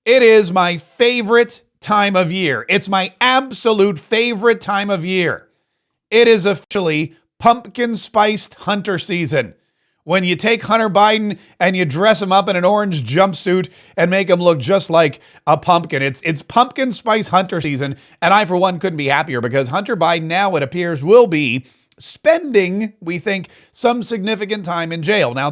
It is my favorite time of year. It's my absolute favorite time of year. It is officially pumpkin spiced hunter season. When you take Hunter Biden and you dress him up in an orange jumpsuit and make him look just like a pumpkin. It's pumpkin spice hunter season, and I, for one, couldn't be happier because Hunter Biden now, it appears, will be spending, we think, some significant time in jail. Now,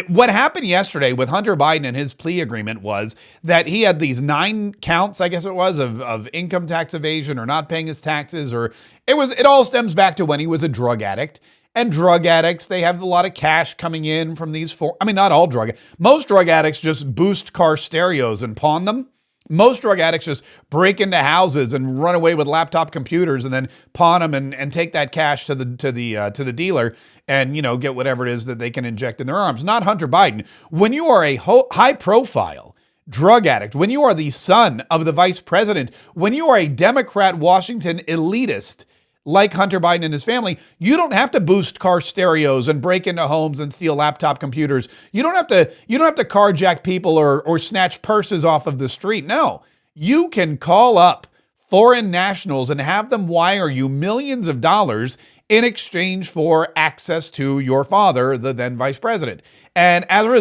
what happened yesterday with Hunter Biden and his plea agreement was that he had these 9 counts, I guess it was, of income tax evasion or not paying his taxes, or it all stems back to when he was a drug addict. And drug addicts, they have a lot of cash coming in from these not all most drug addicts just boost car stereos and pawn them. Most drug addicts just break into houses and run away with laptop computers and then pawn them and take that cash to the dealer and, get whatever it is that they can inject in their arms. Not Hunter Biden. When you are a high profile drug addict, when you are the son of the vice president, when you are a Democrat Washington elitist like Hunter Biden and his family, you don't have to boost car stereos and break into homes and steal laptop computers. You don't have to carjack people or snatch purses off of the street. No, you can call up foreign nationals and have them wire you millions of dollars in exchange for access to your father, the then vice president. And as a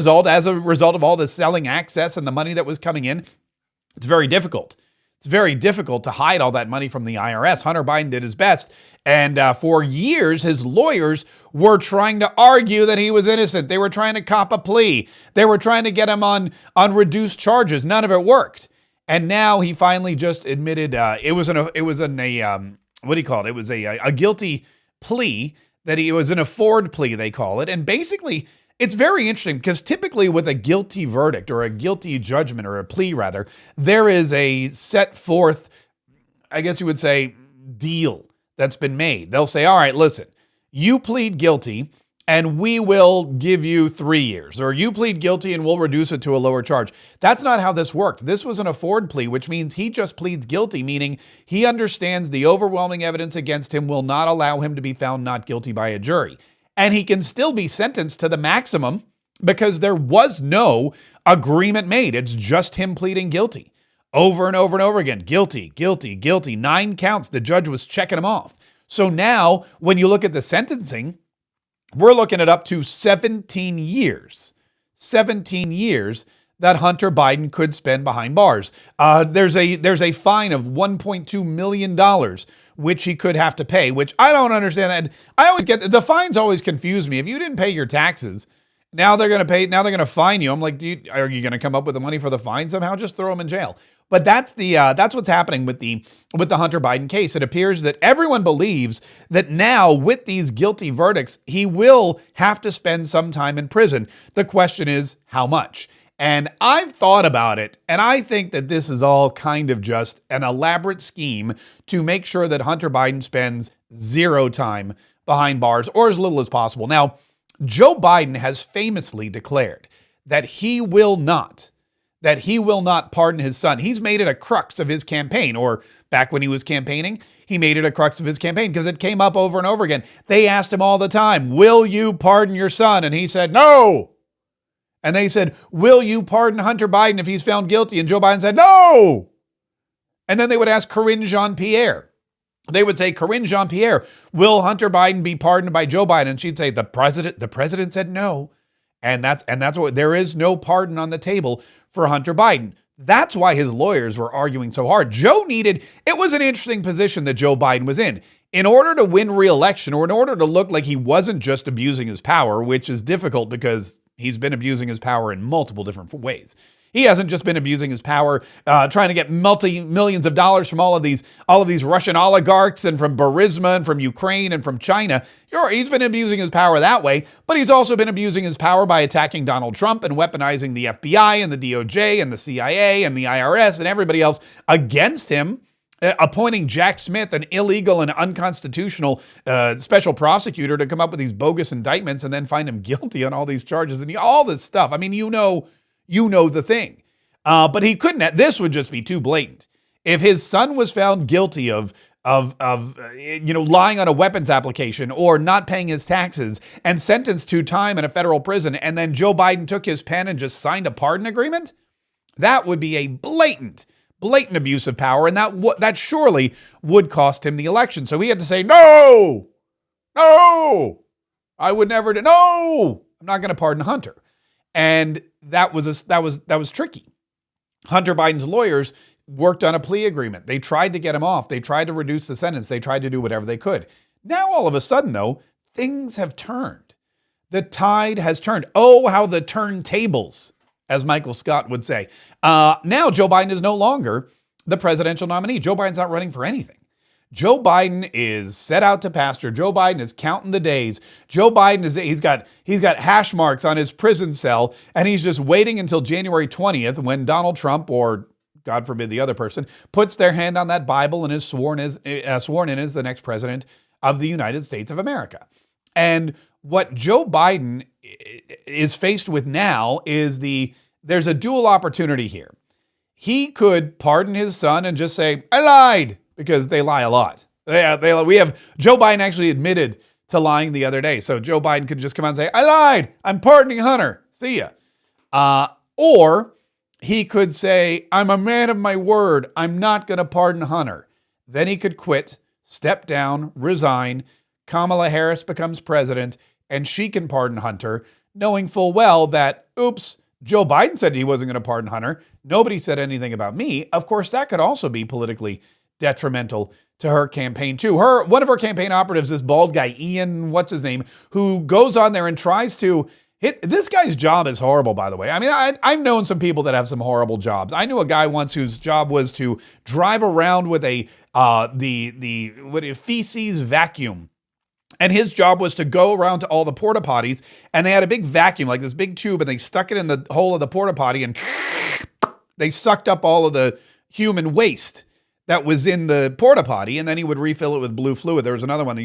result of all this selling access and the money that was coming in, it's very difficult. It's very difficult to hide all that money from the IRS. Hunter Biden did his best. And for years, his lawyers were trying to argue that he was innocent. They were trying to cop a plea. They were trying to get him on reduced charges. None of it worked. And now he finally just admitted it was a guilty plea, that it was an afford plea, they call it. And basically, it's very interesting because typically with a guilty verdict or a guilty judgment, or a plea rather, there is a set forth, I guess you would say, deal that's been made. They'll say, all right, listen, you plead guilty and we will give you 3 years, or you plead guilty and we'll reduce it to a lower charge. That's not how this worked. This was an afford plea, which means he just pleads guilty, meaning he understands the overwhelming evidence against him will not allow him to be found not guilty by a jury. And he can still be sentenced to the maximum because there was no agreement made. It's just him pleading guilty over and over and over again. Guilty, guilty, guilty. 9 counts. The judge was checking them off. So now when you look at the sentencing, we're looking at up to 17 years. 17 years that Hunter Biden could spend behind bars. There's a fine of $1.2 million, which he could have to pay, which I don't understand. That I always get the fines always confuse me. If you didn't pay your taxes, now they're going to fine you. I'm like, are you going to come up with the money for the fine somehow? Just throw him in jail. But that's what's happening with the Hunter Biden case. It appears that everyone believes that now with these guilty verdicts, he will have to spend some time in prison. The question is how much? And I've thought about it, and I think that this is all kind of just an elaborate scheme to make sure that Hunter Biden spends 0 time behind bars, or as little as possible. Now, Joe Biden has famously declared that he will not pardon his son. He's made it a crux of his campaign, or back when he was campaigning, he made it a crux of his campaign because it came up over and over again. They asked him all the time, will you pardon your son? And he said, no. And they said, will you pardon Hunter Biden if he's found guilty? And Joe Biden said, no. And then they would ask Karine Jean-Pierre. They would say, Karine Jean-Pierre, will Hunter Biden be pardoned by Joe Biden? And she'd say, the president said no. And that's what, there is no pardon on the table for Hunter Biden. That's why his lawyers were arguing so hard. It was an interesting position that Joe Biden was in. In order to win re-election, or in order to look like he wasn't just abusing his power, which is difficult because he's been abusing his power in multiple different ways. He hasn't just been abusing his power, trying to get multi-millions of dollars from all of these Russian oligarchs and from Burisma and from Ukraine and from China. Sure, he's been abusing his power that way, but he's also been abusing his power by attacking Donald Trump and weaponizing the FBI and the DOJ and the CIA and the IRS and everybody else against him. Appointing Jack Smith, an illegal and unconstitutional special prosecutor, to come up with these bogus indictments and then find him guilty on all these charges and all this stuff. I mean, you know the thing. But he couldn't. This would just be too blatant. If his son was found guilty of lying on a weapons application or not paying his taxes and sentenced to time in a federal prison, and then Joe Biden took his pen and just signed a pardon agreement, That would be a blatant abuse of power, and that surely would cost him the election. So he had to say, no, I would never do. No, I'm not going to pardon Hunter. And that was tricky. Hunter Biden's lawyers worked on a plea agreement. They tried to get him off. They tried to reduce the sentence. They tried to do whatever they could. Now, all of a sudden, though, things have turned. The tide has turned. Oh, how the turntables, as Michael Scott would say. Now, Joe Biden is no longer the presidential nominee. Joe Biden's not running for anything. Joe Biden is set out to pasture. Joe Biden is counting the days. Joe Biden he's got hash marks on his prison cell, and he's just waiting until January 20th when Donald Trump, or God forbid the other person, puts their hand on that Bible and is sworn in as the next president of the United States of America. And what Joe Biden is faced with now is there's a dual opportunity here. He could pardon his son and just say, I lied, because they lie a lot. We have Joe Biden actually admitted to lying the other day. So Joe Biden could just come out and say, I lied. I'm pardoning Hunter. See ya. Or he could say, I'm a man of my word. I'm not going to pardon Hunter. Then he could quit, step down, resign. Kamala Harris becomes president, and she can pardon Hunter, knowing full well that, oops, Joe Biden said he wasn't going to pardon Hunter. Nobody said anything about me. Of course, that could also be politically detrimental to her campaign too. One of her campaign operatives, this bald guy, Ian, what's his name, who goes on there and tries to hit. This guy's job is horrible, by the way. I mean, I've known some people that have some horrible jobs. I knew a guy once whose job was to drive around with a feces vacuum. And his job was to go around to all the porta potties, and they had a big vacuum, like this big tube, and they stuck it in the hole of the porta potty, and they sucked up all of the human waste that was in the porta potty, and then he would refill it with blue fluid. There was another one,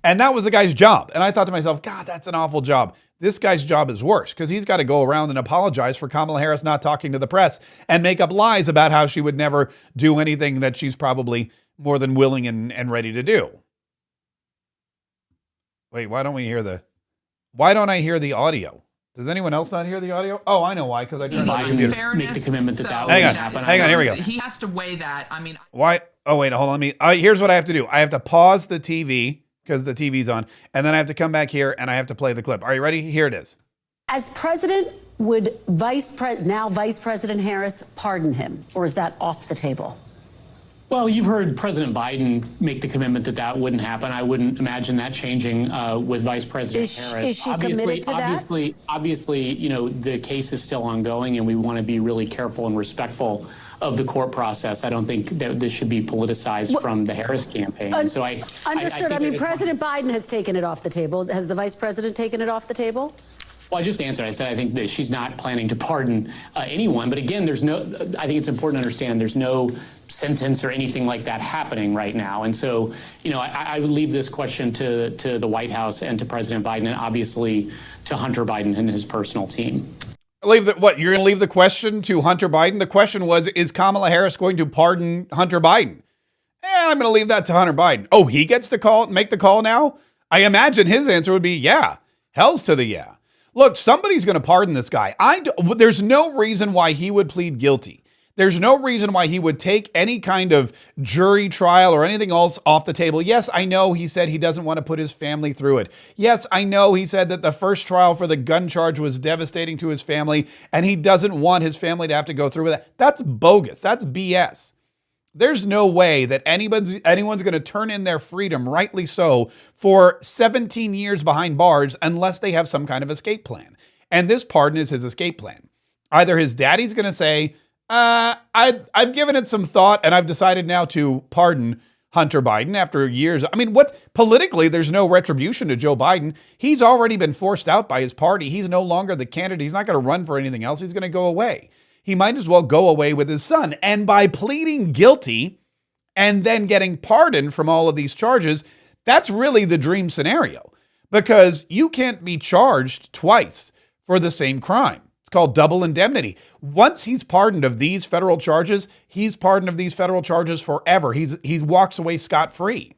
and that was the guy's job. And I thought to myself, God, that's an awful job. This guy's job is worse because he's got to go around and apologize for Kamala Harris not talking to the press and make up lies about how she would never do anything that she's probably more than willing and ready to do. Wait, why don't I hear the audio? Does anyone else not hear the audio? Oh, I know why, because I turned on the computer. Make the commitment that that wouldn't happen. Hang on, here we go. He has to weigh that. I mean, why? Oh, wait, hold on. Here's what I have to do. I have to pause the TV because the TV's on, and then I have to come back here and I have to play the clip. Are you ready? Here it is. As president, would Vice President Harris pardon him, or is that off the table? Well, you've heard President Biden make the commitment that that wouldn't happen. I wouldn't imagine that changing with Vice President Harris. Is she committed to that? Obviously, you know, the case is still ongoing, and we want to be really careful and respectful of the court process. I don't think that this should be politicized from the Harris campaign. Understood. I mean, President Biden has taken it off the table. Has the Vice President taken it off the table? Well, I just answered. I said I think that she's not planning to pardon anyone. But again, I think it's important to understand there's no sentence or anything like that happening right now. And so, you know, I would leave this question to the White House and to President Biden, and obviously to Hunter Biden and his personal team. You're going to leave the question to Hunter Biden? The question was, is Kamala Harris going to pardon Hunter Biden? I'm going to leave that to Hunter Biden. Oh, he gets to make the call now? I imagine his answer would be, yeah. Hell's to the yeah. Look, somebody's going to pardon this guy. There's no reason why he would plead guilty. There's no reason why he would take any kind of jury trial or anything else off the table. Yes, I know he said he doesn't want to put his family through it. Yes, I know he said that the first trial for the gun charge was devastating to his family, and he doesn't want his family to have to go through with that. That's bogus. That's BS. There's no way that anyone's going to turn in their freedom, rightly so, for 17 years behind bars unless they have some kind of escape plan. And this pardon is his escape plan. Either his daddy's going to say, I've given it some thought and I've decided now to pardon Hunter Biden after years. I mean, politically, there's no retribution to Joe Biden. He's already been forced out by his party. He's no longer the candidate. He's not going to run for anything else. He's going to go away. He might as well go away with his son. And by pleading guilty and then getting pardoned from all of these charges, that's really the dream scenario, because you can't be charged twice for the same crime. It's called double indemnity. Once he's pardoned of these federal charges, he's pardoned of these federal charges forever. He walks away scot-free.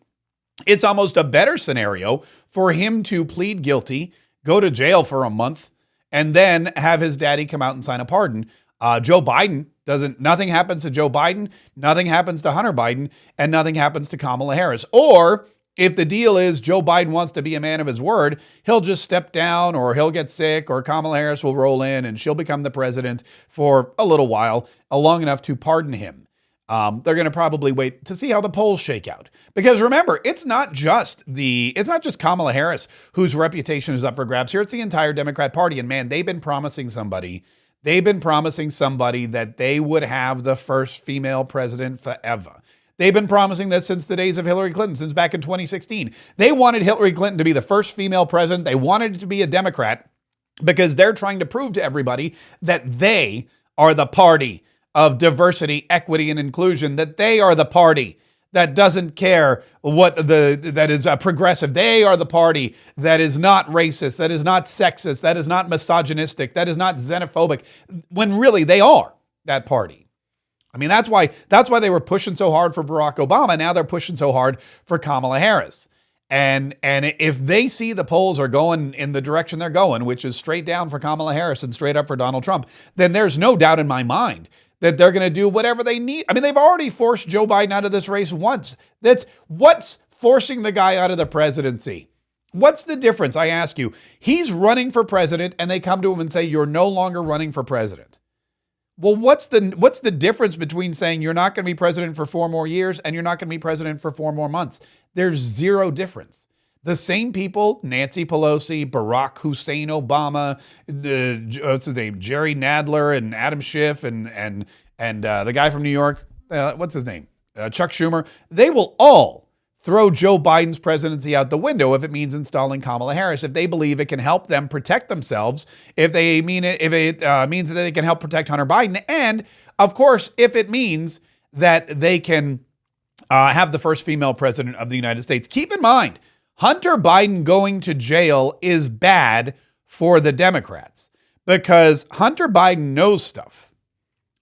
It's almost a better scenario for him to plead guilty, go to jail for a month, and then have his daddy come out and sign a pardon. Joe Biden nothing happens to Joe Biden, nothing happens to Hunter Biden, and nothing happens to Kamala Harris. Or if the deal is Joe Biden wants to be a man of his word, he'll just step down, or he'll get sick, or Kamala Harris will roll in and she'll become the president for a little while, long enough to pardon him. They're going to probably wait to see how the polls shake out. Because remember, it's not just Kamala Harris whose reputation is up for grabs here. It's the entire Democrat Party. And man, they've been promising somebody that they would have the first female president forever. They've been promising this since the days of Hillary Clinton, since back in 2016. They wanted Hillary Clinton to be the first female president. They wanted it to be a Democrat because they're trying to prove to everybody that they are the party of diversity, equity, and inclusion, that they are the party that doesn't care that is progressive. They are the party that is not racist, that is not sexist, that is not misogynistic, that is not xenophobic, when really they are that party. I mean, that's why they were pushing so hard for Barack Obama. Now they're pushing so hard for Kamala Harris. And if they see the polls are going in the direction they're going, which is straight down for Kamala Harris and straight up for Donald Trump, then there's no doubt in my mind that they're going to do whatever they need. I mean, they've already forced Joe Biden out of this race once. What's forcing the guy out of the presidency? What's the difference? I ask you. He's running for president and they come to him and say, you're no longer running for president. Well, what's the difference between saying you're not going to be president for 4 more years and you're not going to be president for 4 more months? There's zero difference. The same people, Nancy Pelosi, Barack Hussein Obama, what's his name, Jerry Nadler and Adam Schiff and the guy from New York, what's his name, Chuck Schumer, they will all throw Joe Biden's presidency out the window if it means installing Kamala Harris, if they believe it can help them protect themselves, if it means that they can help protect Hunter Biden, and of course, if it means that they can have the first female president of the United States. Keep in mind, Hunter Biden going to jail is bad for the Democrats because Hunter Biden knows stuff.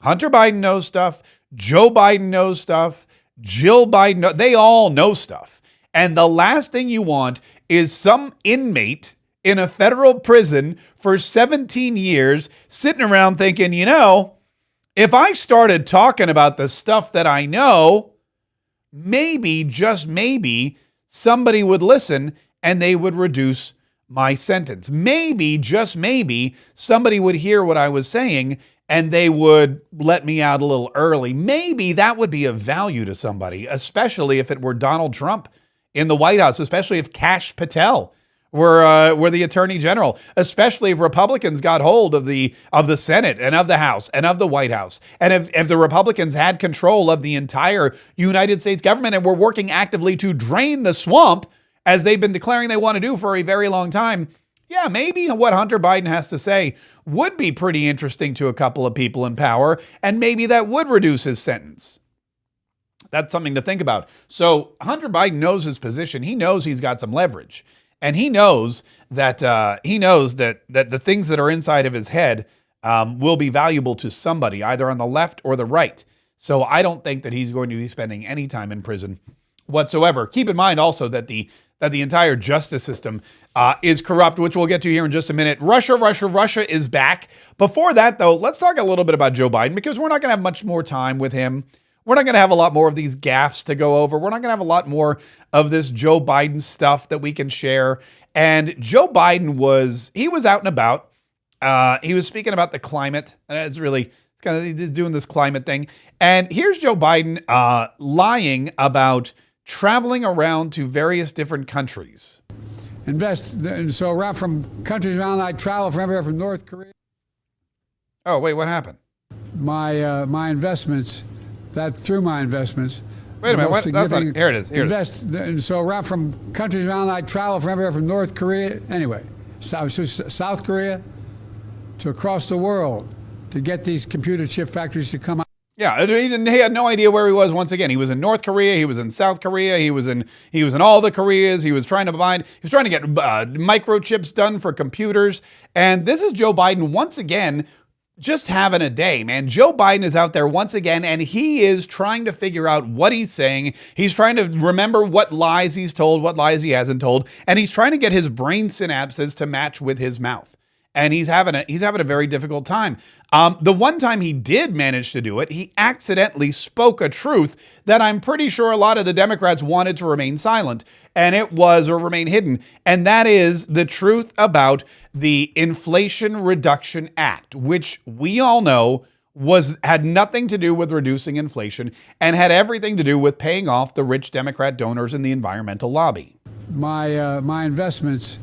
Hunter Biden knows stuff. Joe Biden knows stuff. Jill Biden, they all know stuff. And the last thing you want is some inmate in a federal prison for 17 years sitting around thinking, if I started talking about the stuff that I know, maybe, just maybe, somebody would listen and they would reduce my sentence. Maybe, just maybe, somebody would hear what I was saying and they would let me out a little early. Maybe that would be of value to somebody, especially if it were Donald Trump in the White House, especially if Kash Patel were the attorney general, especially if Republicans got hold of the Senate and of the House and of the White House. And if the Republicans had control of the entire United States government and were working actively to drain the swamp, as they've been declaring they want to do for a very long time, yeah, maybe what Hunter Biden has to say would be pretty interesting to a couple of people in power, and maybe that would reduce his sentence. That's something to think about. So Hunter Biden knows his position. He knows he's got some leverage. And he knows that the things that are inside of his head will be valuable to somebody, either on the left or the right. So I don't think that he's going to be spending any time in prison whatsoever. Keep in mind also that the entire justice system is corrupt, which we'll get to here in just a minute. Russia is back. Before that, though, let's talk a little bit about Joe Biden, because we're not going to have much more time with him. We're not going to have a lot more of these gaffes to go over. We're not going to have a lot more of this Joe Biden stuff that we can share. And Joe Biden was out and about. He was speaking about the climate. And he's doing this climate thing. And here's Joe Biden lying about traveling around to various different countries. So around from countries around, I travel from everywhere from North Korea. Oh, wait, what happened? My investments. Through my investments. Wait a minute. That's not, here it is. So around from countries around, I travel from everywhere from North Korea, anyway, South Korea to across the world to get these computer chip factories to come out. Yeah, he had no idea where he was. Once again, he was in North Korea, he was in South Korea, he was in all the Koreas. He was trying to get microchips done for computers. And this is Joe Biden once again, just having a day, man. Joe Biden is out there once again, and he is trying to figure out what he's saying. He's trying to remember what lies he's told, what lies he hasn't told, and he's trying to get his brain synapses to match with his mouth. and he's having a very difficult time. The one time he did manage to do it, he accidentally spoke a truth that I'm pretty sure a lot of the Democrats wanted to remain silent, and it was, or remain hidden, and that is the truth about the Inflation Reduction Act, which we all know had nothing to do with reducing inflation and had everything to do with paying off the rich Democrat donors in the environmental lobby. My investments,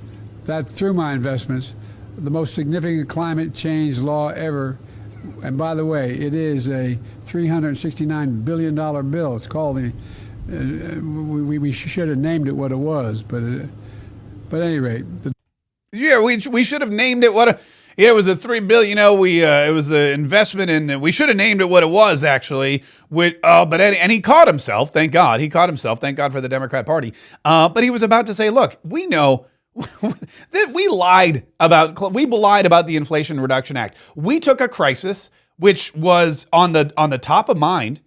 through my investments, the most significant climate change law ever. And by the way, it is a $369 billion bill. It's called we should have named it what it was, but at any rate. We should have named it it was a $3 billion. It was the investment in. We should have named it what it was actually. And he caught himself. Thank God he caught himself. Thank God for the Democrat Party. But he was about to say, "Look, we know that we lied about the Inflation Reduction Act. We took a crisis which was on the top of mind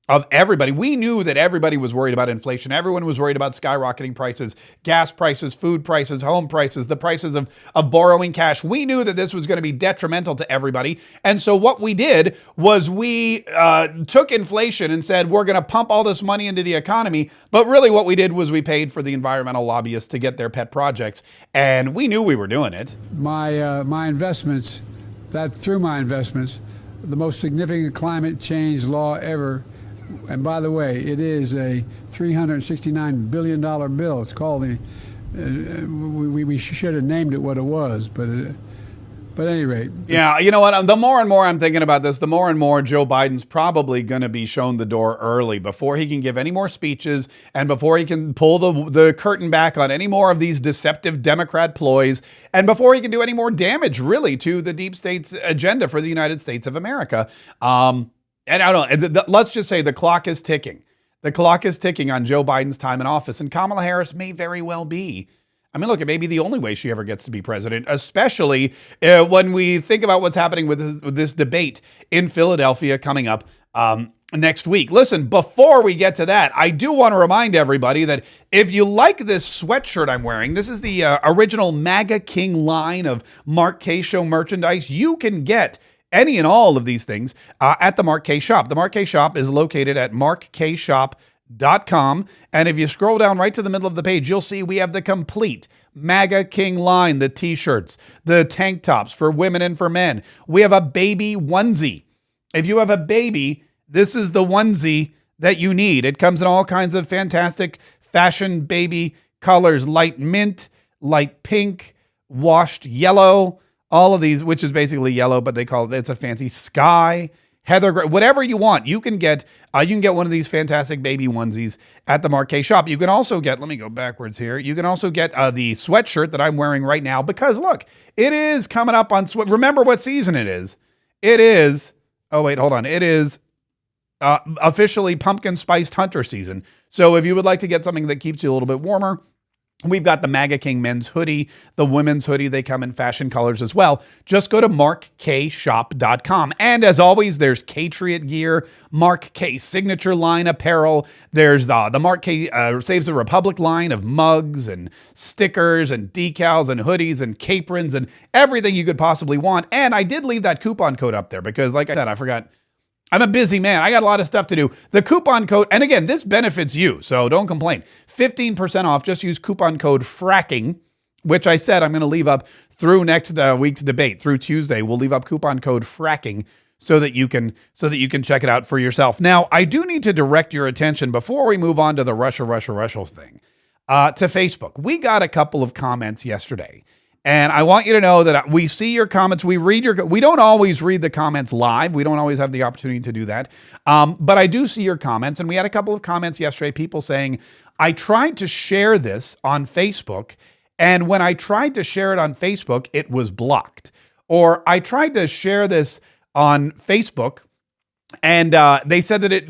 of everybody. We knew that everybody was worried about inflation. Everyone was worried about skyrocketing prices, gas prices, food prices, home prices, the prices of borrowing cash. We knew that this was going to be detrimental to everybody. And so what we did was we took inflation and said, we're going to pump all this money into the economy. But really what we did was we paid for the environmental lobbyists to get their pet projects. And we knew we were doing it. My investments, through my investments, the most significant climate change law ever. And by the way, it is a $369 billion bill. It's called we should have named it what it was, but at any rate. Yeah, you know what? The more and more I'm thinking about this, the more and more Joe Biden's probably going to be shown the door early before he can give any more speeches and before he can pull the curtain back on any more of these deceptive Democrat ploys and before he can do any more damage, really, to the deep state's agenda for the United States of America. And I don't know, let's just say the clock is ticking. The clock is ticking on Joe Biden's time in office, and Kamala Harris may very well be. I mean, look, it may be the only way she ever gets to be president, especially when we think about what's happening with this debate in Philadelphia coming up next week. Listen, before we get to that, I do want to remind everybody that if you like this sweatshirt I'm wearing, this is the original MAGA King line of Mark Kaye Show merchandise. You can get any and all of these things at the Mark Kaye Shop. The Mark Kaye Shop is located at markkaye.com. And if you scroll down right to the middle of the page, you'll see we have the complete MAGA King line, the t-shirts, the tank tops for women and for men. We have a baby onesie. If you have a baby, this is the onesie that you need. It comes in all kinds of fantastic fashion baby colors, light mint, light pink, washed yellow, all of these, which is basically yellow, but it's a fancy sky, heather gray, whatever you want. You can get one of these fantastic baby onesies at the Mark Kaye Shop. You can also get, let me go backwards here. You can also get the sweatshirt that I'm wearing right now because look, it is coming up on, remember what season it is. It is, oh wait, hold on. It is officially pumpkin spiced hunter season. So if you would like to get something that keeps you a little bit warmer, we've got the MAGA King men's hoodie, the women's hoodie. They come in fashion colors as well. Just go to markkayshop.com. And as always, there's Katriot gear, Mark Kaye signature line apparel. There's the Mark Kaye Saves the Republic line of mugs and stickers and decals and hoodies and caprins and everything you could possibly want. And I did leave that coupon code up there because, like I said, I forgot. I'm a busy man. I got a lot of stuff to do. The coupon code, and again, this benefits you, so don't complain. 15% off. Just use coupon code FRACKING, which I said I'm going to leave up through next week's debate, through Tuesday. We'll leave up coupon code FRACKING so that you can check it out for yourself. Now, I do need to direct your attention before we move on to the Russia thing to Facebook. We got a couple of comments yesterday. And I want you to know that we see your comments. We don't always read the comments live. We don't always have the opportunity to do that. But I do see your comments. And we had a couple of comments yesterday, people saying, I tried to share this on Facebook. And when I tried to share it on Facebook, it was blocked. Or I tried to share this on Facebook and they said that it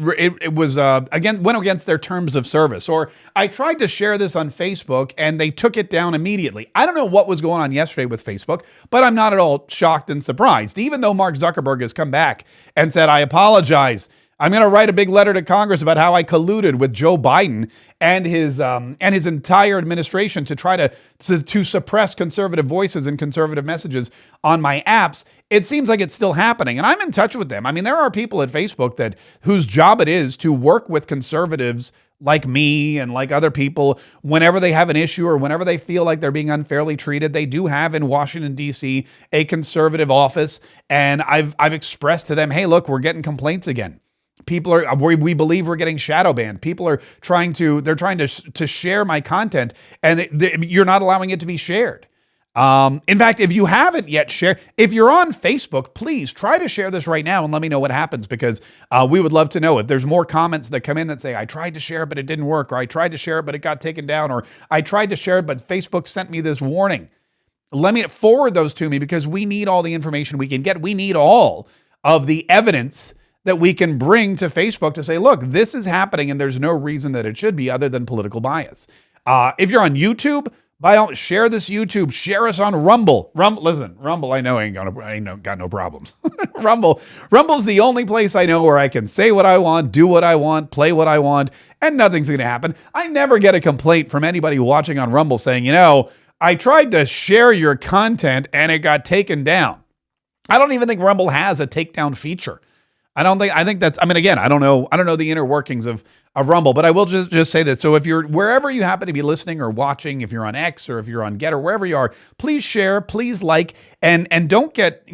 was went against their terms of service. Or I tried to share this on Facebook and they took it down immediately. I don't know what was going on yesterday with Facebook, but I'm not at all shocked and surprised. Even though Mark Zuckerberg has come back and said, I apologize. I'm going to write a big letter to Congress about how I colluded with Joe Biden and his entire administration to try to suppress conservative voices and conservative messages on my apps. It seems like it's still happening, and I'm in touch with them. I mean, there are people at Facebook whose job it is to work with conservatives like me and like other people whenever they have an issue or whenever they feel like they're being unfairly treated. They do have in Washington, D.C. a conservative office, and I've expressed to them, hey, look, we're getting complaints again. We believe we're getting shadow banned. People are trying to share my content, and you're not allowing it to be shared. In fact, if you haven't yet shared, if you're on Facebook, please try to share this right now and let me know what happens, because we would love to know if there's more comments that come in that say, I tried to share it, but it didn't work, or I tried to share it, but it got taken down, or I tried to share it, but Facebook sent me this warning. Let me forward those to me, because we need all the information we can get. We need all of the evidence that we can bring to Facebook to say, look, this is happening and there's no reason that it should be other than political bias. If you're on YouTube, share this YouTube. Share us on Rumble. Listen, Rumble, I know I ain't got no problems. Rumble's the only place I know where I can say what I want, do what I want, play what I want, and nothing's going to happen. I never get a complaint from anybody watching on Rumble saying, I tried to share your content and it got taken down. I don't even think Rumble has a takedown feature. I think that's, again, I don't know the inner workings of Rumble, but I will just say that. So if you're wherever you happen to be listening or watching, if you're on X or if you're on Get or wherever you are, please share, please like, and don't get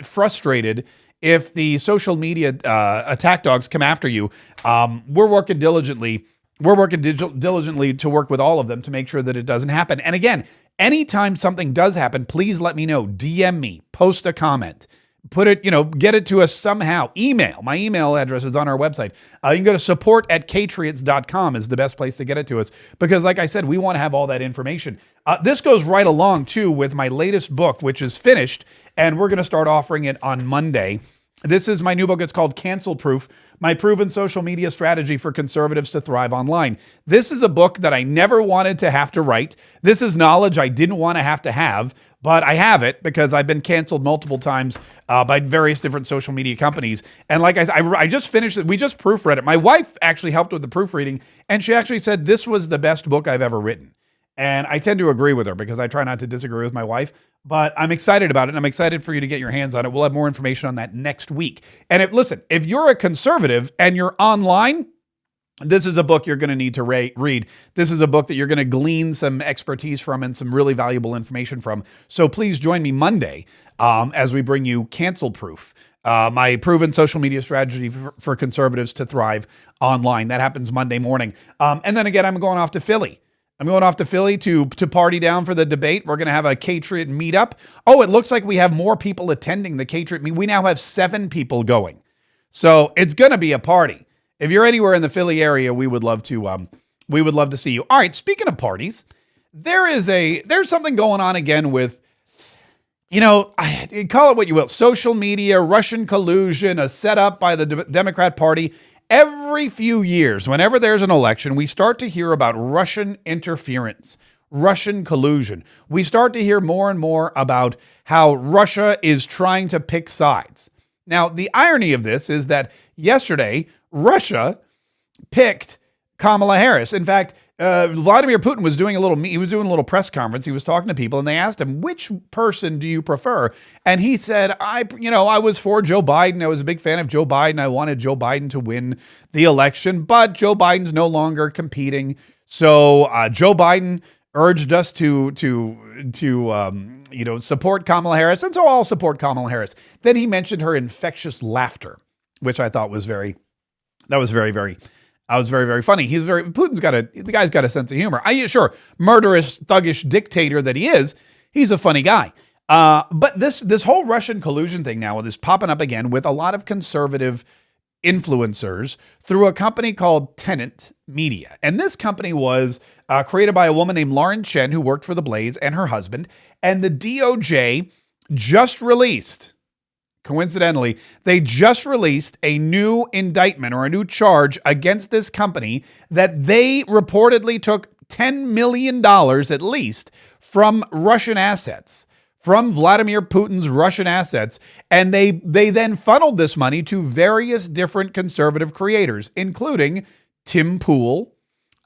frustrated if the social media attack dogs come after you. We're working diligently. Diligently to work with all of them to make sure that it doesn't happen. And again, anytime something does happen, please let me know. DM me, post a comment. Put it, get it to us somehow. Email. My email address is on our website. You can go to support@katriots.com is the best place to get it to us, because like I said, we want to have all that information. This goes right along too with my latest book, which is finished, and we're going to start offering it on Monday. This is my new book. It's called Cancel Proof, My Proven Social Media Strategy for Conservatives to Thrive Online. This is a book that I never wanted to have to write. This is knowledge I didn't want to have, but I have it because I've been canceled multiple times by various different social media companies. And like I said, I just finished it. We just proofread it. My wife actually helped with the proofreading, and she actually said this was the best book I've ever written. And I tend to agree with her because I try not to disagree with my wife, but I'm excited about it. And I'm excited for you to get your hands on it. We'll have more information on that next week. And if you're a conservative and you're online, this is a book you're going to need to read. This is a book that you're going to glean some expertise from and some really valuable information from. So please join me Monday as we bring you Cancel Proof, my proven social media strategy for conservatives to thrive online. That happens Monday morning. And then again, I'm going off to Philly. to party down for the debate. We're going to have a Katriot meetup. Oh, it looks like we have more people attending the Katriot meet. We now have 7 people going. So it's going to be a party. If you're anywhere in the Philly area, we would love to see you. All right, speaking of parties, there's something going on again with, call it what you will, social media, Russian collusion, a setup by the Democrat Party. Every few years, whenever there's an election, we start to hear about Russian interference, Russian collusion. We start to hear more and more about how Russia is trying to pick sides. Now, the irony of this is that yesterday, Russia picked Kamala Harris. In fact, Vladimir Putin was doing a little press conference. He was talking to people, and they asked him, which person do you prefer? And he said, I was for Joe Biden. I was a big fan of Joe Biden. I wanted Joe Biden to win the election, but Joe Biden's no longer competing. So Joe Biden urged us to support Kamala Harris. And so I'll support Kamala Harris. Then he mentioned her infectious laughter, which I thought was very, very funny. The guy's got a sense of humor. Sure, murderous, thuggish dictator that he is, he's a funny guy. But this whole Russian collusion thing now is popping up again with a lot of conservative influencers through a company called Tenant Media. And this company was created by a woman named Lauren Chen, who worked for The Blaze, and her husband. And the DOJ just released, coincidentally, they just released a new indictment or a new charge against this company that they reportedly took $10 million at least from Russian assets from Vladimir Putin's Russian assets, and they then funneled this money to various different conservative creators, including Tim Pool,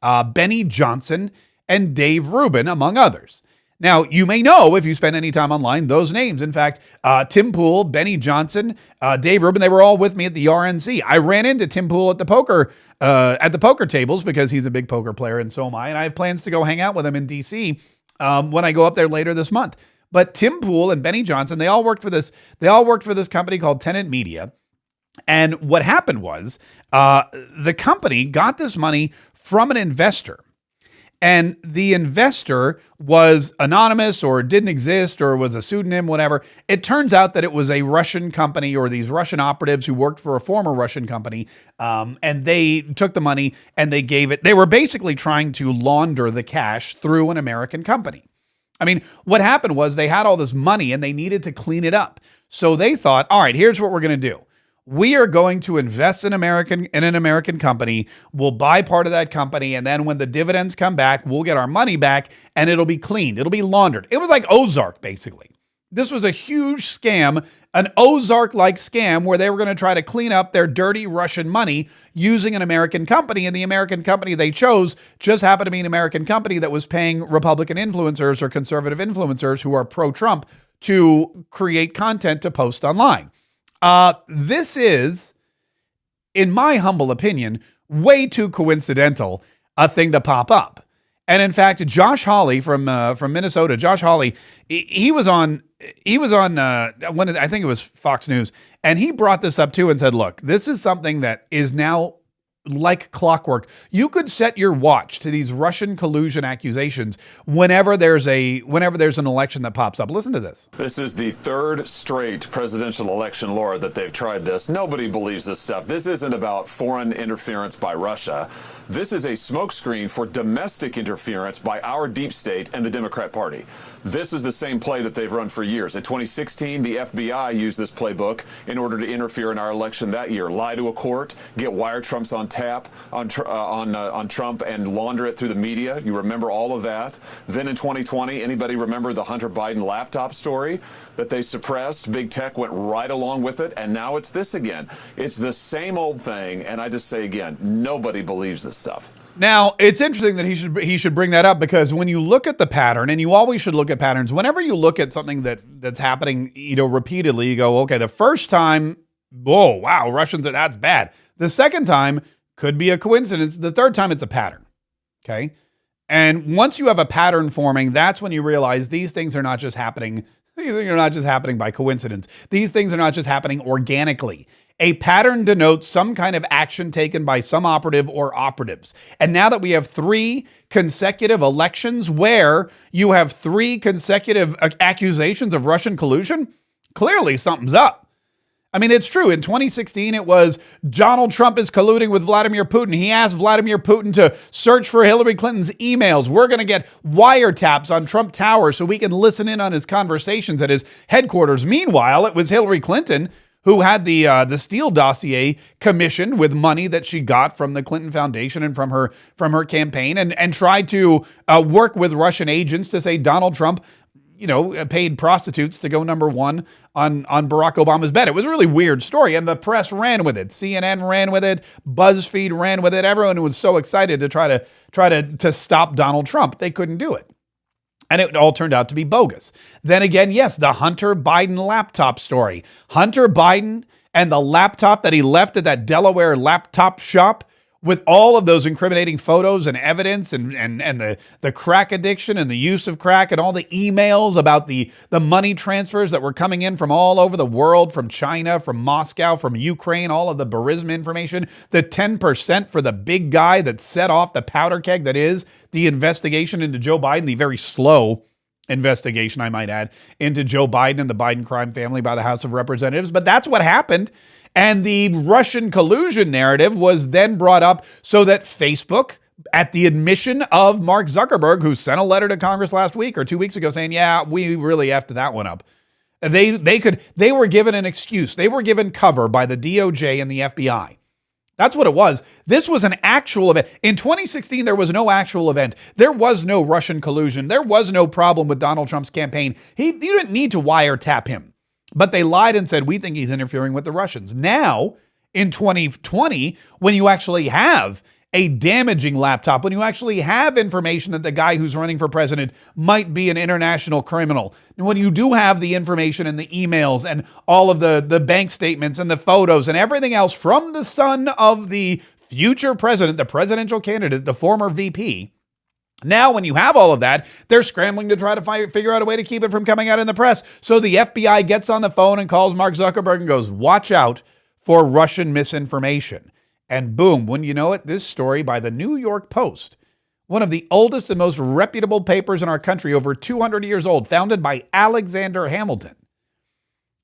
Benny Johnson, and Dave Rubin, among others. Now, you may know, if you spend any time online, those names. In fact, Tim Pool, Benny Johnson, Dave Rubin, they were all with me at the RNC. I ran into Tim Pool at the poker tables because he's a big poker player, and so am I. And I have plans to go hang out with him in D.C. When I go up there later this month. But Tim Pool and Benny Johnson, they all worked for this company called Tenant Media. And what happened was the company got this money from an investor. And the investor was anonymous or didn't exist or was a pseudonym, whatever. It turns out that it was a Russian company or these Russian operatives who worked for a former Russian company. And they took the money and they gave it. They were basically trying to launder the cash through an American company. I mean, what happened was they had all this money and they needed to clean it up. So they thought, all right, here's what we're going to do. We are going to invest in an American company. We'll buy part of that company. And then when the dividends come back, we'll get our money back and it'll be cleaned. It'll be laundered. It was like Ozark, basically. This was a huge scam, an Ozark-like scam where they were going to try to clean up their dirty Russian money using an American company. And the American company they chose just happened to be an American company that was paying Republican influencers or conservative influencers who are pro-Trump to create content to post online. This is, in my humble opinion, way too coincidental a thing to pop up. And in fact, Josh Hawley from Minnesota, Josh Hawley, he was on I think it was Fox News, and he brought this up too and said, look, this is something that is now like clockwork. You could set your watch to these Russian collusion accusations whenever there's an election that pops up. Listen to this. This is the third straight presidential election, Laura, that they've tried this. Nobody believes this stuff. This isn't about foreign interference by Russia. This is a smokescreen for domestic interference by our deep state and the Democrat Party. This is the same play that they've run for years. In 2016, the FBI used this playbook in order to interfere in our election that year. Lie to a court, get wire trumps on tap on Trump and launder it through the media. You remember all of that. Then in 2020, anybody remember the Hunter Biden laptop story that they suppressed? Big tech went right along with it, and now it's this again. It's the same old thing, and I just say again, nobody believes this stuff. Now, it's interesting that he should bring that up, because when you look at the pattern, and you always should look at patterns, whenever you look at something that's happening, repeatedly, you go, okay, the first time, whoa, wow, Russians are, that's bad. The second time could be a coincidence. The third time, it's a pattern. Okay. And once you have a pattern forming, that's when you realize these things are not just happening. These things are not just happening by coincidence. These things are not just happening organically. A pattern denotes some kind of action taken by some operative or operatives. And now that we have 3 consecutive elections where you have 3 consecutive accusations of Russian collusion, clearly something's up. I mean, it's true. In 2016, it was Donald Trump is colluding with Vladimir Putin. He asked Vladimir Putin to search for Hillary Clinton's emails. We're going to get wiretaps on Trump Tower so we can listen in on his conversations at his headquarters. Meanwhile, it was Hillary Clinton who had the Steele dossier commissioned with money that she got from the Clinton Foundation and from her campaign, and tried to work with Russian agents to say Donald Trump, paid prostitutes to go number 1 on Barack Obama's bed. It was a really weird story, and the press ran with it. CNN ran with it. BuzzFeed ran with it. Everyone was so excited to try to stop Donald Trump. They couldn't do it. And it all turned out to be bogus. Then again, yes, the Hunter Biden laptop story. Hunter Biden and the laptop that he left at that Delaware laptop shop with all of those incriminating photos and evidence and the crack addiction and the use of crack and all the emails about the money transfers that were coming in from all over the world, from China, from Moscow, from Ukraine, all of the Burisma information, the 10% for the big guy that set off the powder keg that is the investigation into Joe Biden, the very slow investigation, I might add, into Joe Biden and the Biden crime family by the House of Representatives. But that's what happened. And the Russian collusion narrative was then brought up so that Facebook, at the admission of Mark Zuckerberg, who sent a letter to Congress last week or 2 weeks ago saying, yeah, we really effed that one up. They were given an excuse. They were given cover by the DOJ and the FBI. That's what it was. This was an actual event. In 2016, there was no actual event. There was no Russian collusion. There was no problem with Donald Trump's campaign. You didn't need to wiretap him. But they lied and said, we think he's interfering with the Russians. Now, in 2020, when you actually have a damaging laptop, when you actually have information that the guy who's running for president might be an international criminal, and when you do have the information and the emails and all of the bank statements and the photos and everything else from the son of the future president, the presidential candidate, the former VP, now when you have all of that, they're scrambling to try to figure out a way to keep it from coming out in the press. So the FBI gets on the phone and calls Mark Zuckerberg and goes, watch out for Russian misinformation. And boom, when you know it, this story by the New York Post, one of the oldest and most reputable papers in our country, over 200 years old, founded by Alexander Hamilton.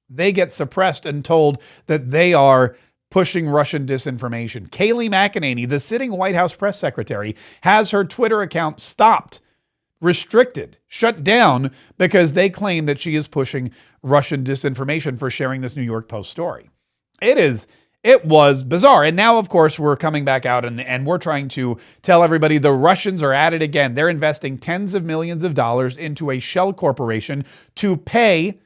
They get suppressed and told that they are pushing Russian disinformation. Kayleigh McEnany, the sitting White House press secretary, has her Twitter account stopped, restricted, shut down because they claim that she is pushing Russian disinformation for sharing this New York Post story. It was bizarre. And now, of course, we're coming back out and we're trying to tell everybody the Russians are at it again. They're investing tens of millions of dollars into a shell corporation to pay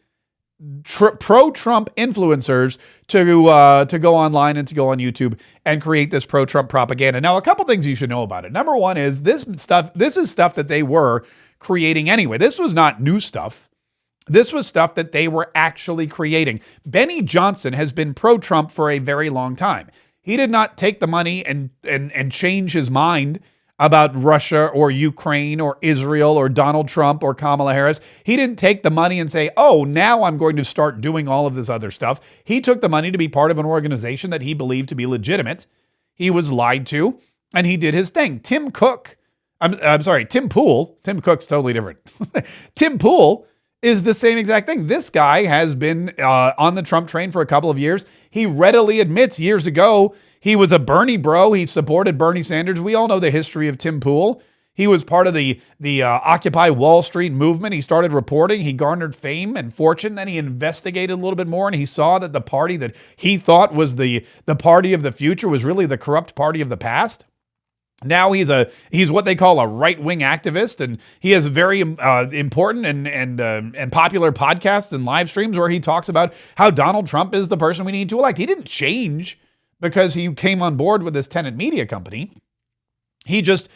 pro-Trump influencers to go online and to go on YouTube and create this pro-Trump propaganda. Now, a couple things you should know about it. Number one is this is stuff that they were creating anyway. This was not new stuff. This was stuff that they were actually creating. Benny Johnson has been pro-Trump for a very long time. He did not take the money and change his mind about Russia or Ukraine or Israel or Donald Trump or Kamala Harris. He didn't take the money and say, oh, now I'm going to start doing all of this other stuff. He took the money to be part of an organization that he believed to be legitimate. He was lied to, and he did his thing. Tim Pool. Tim Cook's totally different. Tim Pool is the same exact thing. This guy has been on the Trump train for a couple of years. He readily admits years ago he was a Bernie bro. He supported Bernie Sanders. We all know the history of Tim Pool. He was part of the Occupy Wall Street movement. He started reporting. He garnered fame and fortune. Then he investigated a little bit more, and he saw that the party that he thought was the party of the future was really the corrupt party of the past. Now he's what they call a right-wing activist, and he has very important and popular podcasts and live streams where he talks about how Donald Trump is the person we need to elect. He didn't change because he came on board with this tenant media company. He just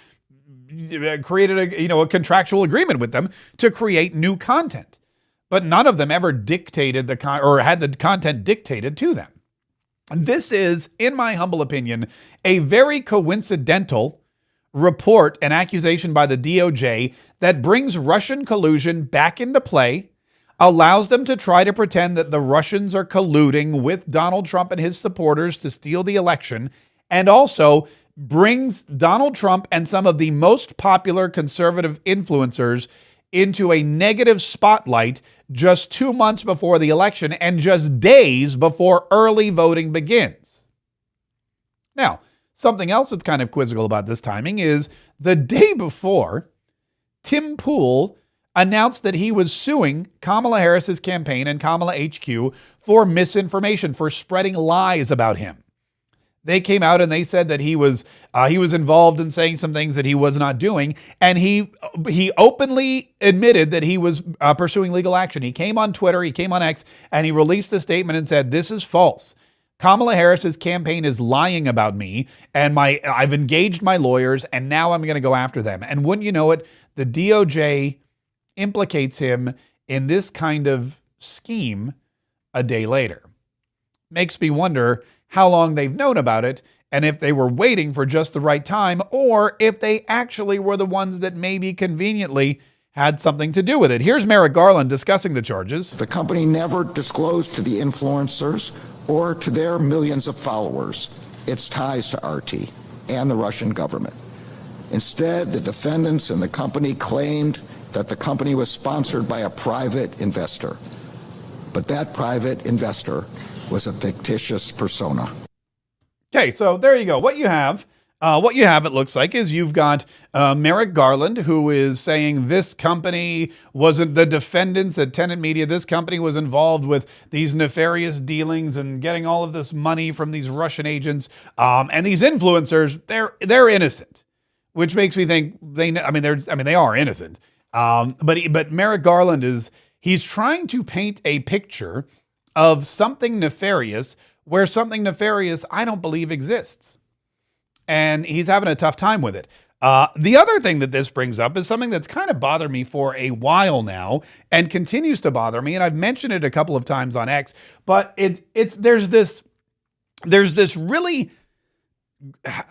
created a contractual agreement with them to create new content, but none of them ever dictated or had the content dictated to them. This is, in my humble opinion, a very coincidental report and accusation by the DOJ that brings Russian collusion back into play, allows them to try to pretend that the Russians are colluding with Donald Trump and his supporters to steal the election, and also brings Donald Trump and some of the most popular conservative influencers into a negative spotlight just 2 months before the election and just days before early voting begins. Now, something else that's kind of quizzical about this timing is the day before, Tim Pool announced that he was suing Kamala Harris's campaign and Kamala HQ for misinformation, for spreading lies about him. They came out and they said that he was involved in saying some things that he was not doing, and he openly admitted that he was pursuing legal action. He came on Twitter, he came on X, and he released a statement and said, "This is false. Kamala Harris's campaign is lying about me, and I've engaged my lawyers, and now I'm going to go after them." And wouldn't you know it, the DOJ implicates him in this kind of scheme a day later. Makes me wonder how long they've known about it, and if they were waiting for just the right time, or if they actually were the ones that maybe conveniently had something to do with it. Here's Merrick Garland discussing the charges. The company never disclosed to the influencers or to their millions of followers its ties to RT and the Russian government. Instead, the defendants and the company claimed that the company was sponsored by a private investor. But that private investor was a fictitious persona. Okay, so there you go. What you have What you have, it looks like, is you've got Merrick Garland, who is saying this company wasn't the defendants at Tenet Media. This company was involved with these nefarious dealings and getting all of this money from these Russian agents. And these influencers, they're innocent, which makes me think they are innocent. But Merrick Garland he's trying to paint a picture of something nefarious where something nefarious I don't believe exists. And he's having a tough time with it. The other thing that this brings up is something that's kind of bothered me for a while now and continues to bother me. And I've mentioned it a couple of times on X, but there's this really,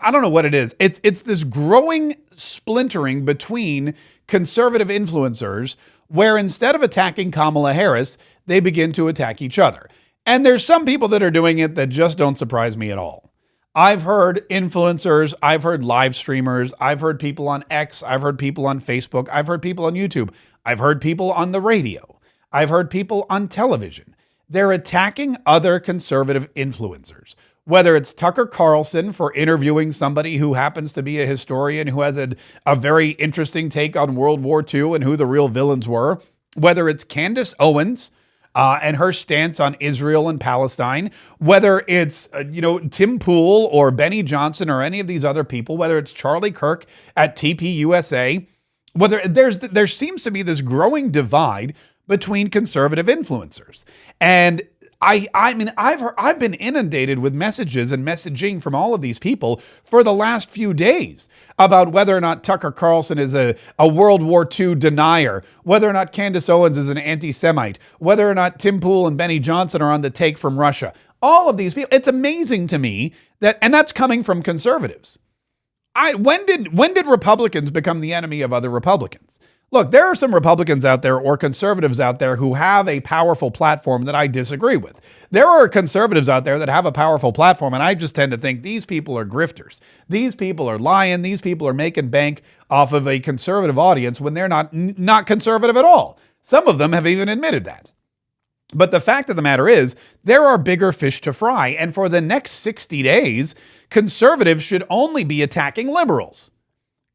I don't know what it is. It's this growing splintering between conservative influencers where instead of attacking Kamala Harris, they begin to attack each other. And there's some people that are doing it that just don't surprise me at all. I've heard influencers, I've heard live streamers, I've heard people on X, I've heard people on Facebook, I've heard people on YouTube, I've heard people on the radio, I've heard people on television. They're attacking other conservative influencers. Whether it's Tucker Carlson for interviewing somebody who happens to be a historian who has a very interesting take on World War II and who the real villains were, whether it's Candace Owens, and her stance on Israel and Palestine, whether it's, Tim Pool or Benny Johnson or any of these other people, whether it's Charlie Kirk at TPUSA, whether there seems to be this growing divide between conservative influencers. And I've been inundated with messages and messaging from all of these people for the last few days about whether or not Tucker Carlson is a World War II denier, whether or not Candace Owens is an anti-Semite, whether or not Tim Pool and Benny Johnson are on the take from Russia. All of these people, it's amazing to me and that's coming from conservatives. When did Republicans become the enemy of other Republicans? Look, there are some Republicans out there or conservatives out there who have a powerful platform that I disagree with. There are conservatives out there that have a powerful platform, and I just tend to think these people are grifters. These people are lying. These people are making bank off of a conservative audience when they're not conservative at all. Some of them have even admitted that. But the fact of the matter is, there are bigger fish to fry, and for the next 60 days, conservatives should only be attacking liberals.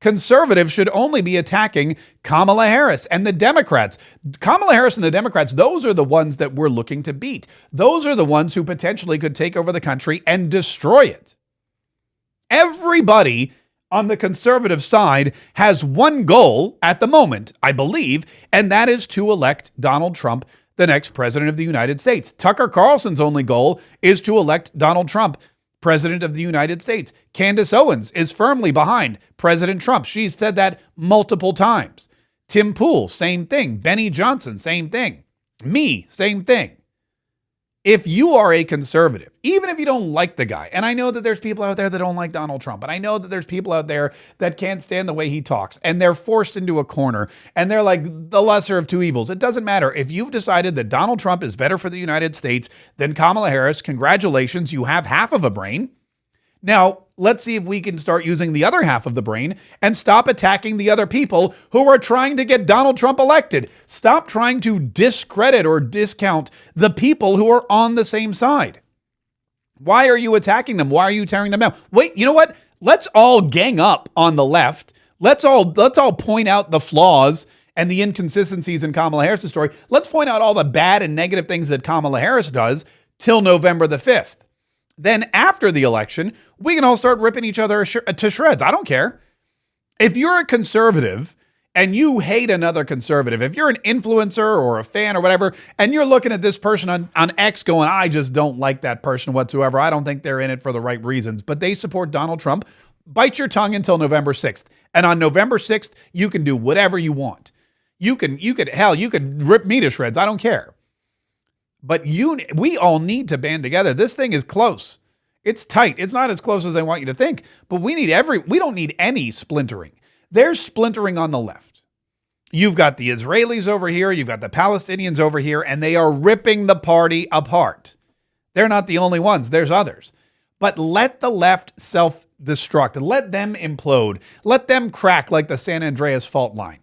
Conservatives should only be attacking Kamala Harris and the Democrats. Kamala Harris and the Democrats, those are the ones that we're looking to beat. Those are the ones who potentially could take over the country and destroy it. Everybody on the conservative side has one goal at the moment, I believe, and that is to elect Donald Trump the next president of the United States. Tucker Carlson's only goal is to elect Donald Trump President of the United States. Candace Owens is firmly behind President Trump. She's said that multiple times. Tim Pool, same thing. Benny Johnson, same thing. Me, same thing. If you are a conservative, even if you don't like the guy, and I know that there's people out there that don't like Donald Trump, and I know that there's people out there that can't stand the way he talks, and they're forced into a corner, and they're like the lesser of two evils. It doesn't matter. If you've decided that Donald Trump is better for the United States than Kamala Harris, congratulations, you have half of a brain. Now, let's see if we can start using the other half of the brain and stop attacking the other people who are trying to get Donald Trump elected. Stop trying to discredit or discount the people who are on the same side. Why are you attacking them? Why are you tearing them down? Wait, you know what? Let's all gang up on the left. Let's all point out the flaws and the inconsistencies in Kamala Harris' story. Let's point out all the bad and negative things that Kamala Harris does till November the 5th. Then after the election, we can all start ripping each other to shreds. I don't care. If you're a conservative and you hate another conservative, if you're an influencer or a fan or whatever, and you're looking at this person on X going, I just don't like that person whatsoever. I don't think they're in it for the right reasons, but they support Donald Trump. Bite your tongue until November 6th. And on November 6th, you can do whatever you want. You could rip me to shreds. I don't care. But we all need to band together. This thing is close. It's tight. It's not as close as I want you to think, but we don't need any splintering. There's splintering on the left. You've got the Israelis over here. You've got the Palestinians over here, and they are ripping the party apart. They're not the only ones. There's others. But let the left self-destruct. Let them implode. Let them crack like the San Andreas fault line.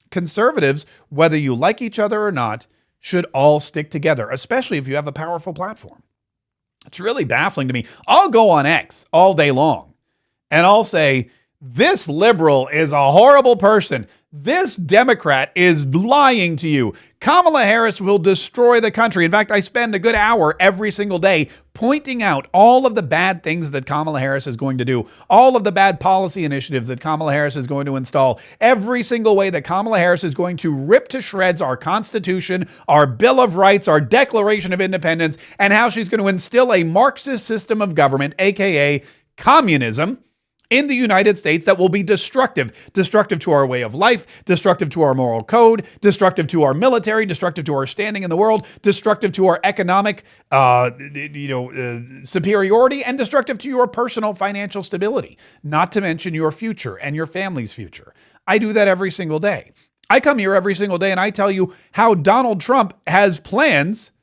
Conservatives, whether you like each other or not, should all stick together, especially if you have a powerful platform. It's really baffling to me. I'll go on X all day long and I'll say, this liberal is a horrible person. This Democrat is lying to you. Kamala Harris will destroy the country. In fact, I spend a good hour every single day pointing out all of the bad things that Kamala Harris is going to do, all of the bad policy initiatives that Kamala Harris is going to install, every single way that Kamala Harris is going to rip to shreds our Constitution, our Bill of Rights, our Declaration of Independence, and how she's going to instill a Marxist system of government, aka communism, in the United States that will be destructive to our way of life, destructive to our moral code, destructive to our military, destructive to our standing in the world, destructive to our economic, superiority, and destructive to your personal financial stability, not to mention your future and your family's future. I do that every single day. I come here every single day and I tell you how Donald Trump has plans